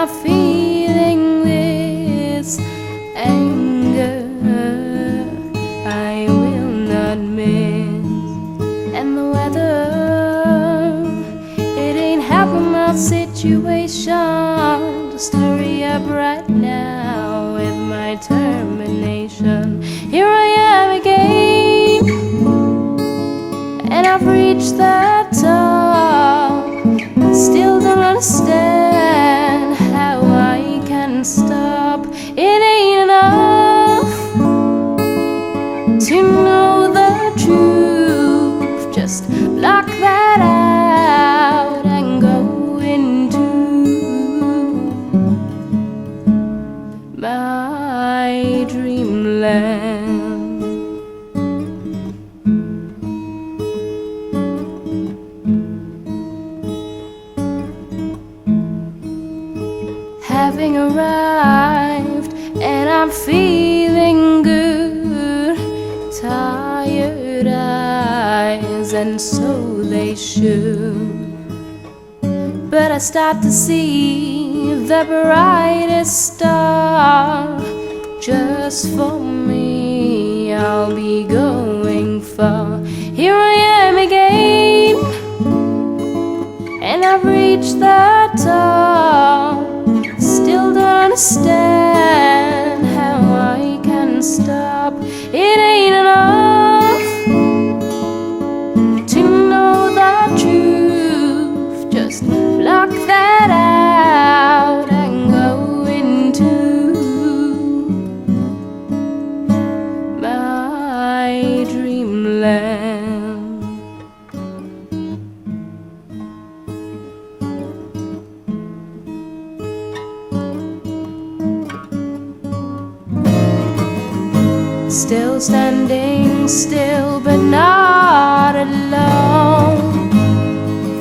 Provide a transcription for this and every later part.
I'm feeling this anger I will not miss. And the weather, it ain't helping my situation. Just hurry up right now with my termination. Here I am again, and I've reached the top. Still don't understand how I can stop. It ain't enough to know the truth. Just block that out and go into my dreamland. Having arrived, and I'm feeling good. Tired eyes, and so they should. But I start to see the brightest star. Just for me, I'll be going far. Here I am again, and I've reached the top. Still don't understand how I can stop. It ain't enough to know the truth. Just block that out and go into my dreamland. Still standing still, but not alone.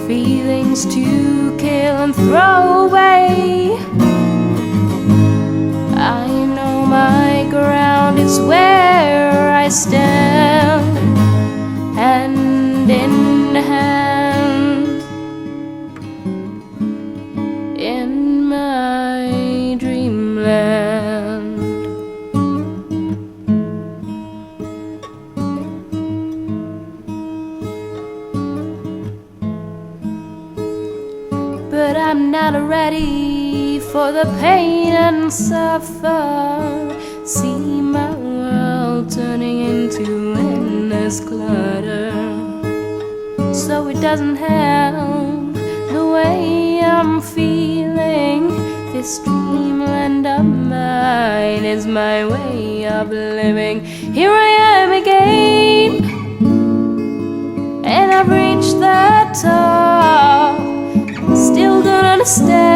Feelings to kill and throw away. I know my ground is where I stand, hand in hand in my dreamland. But I'm not ready for the pain and suffer. See my world turning into endless clutter. So it doesn't help the way I'm feeling. This dreamland of mine is my way of living. Here I am again, and I've reached the top. Still don't understand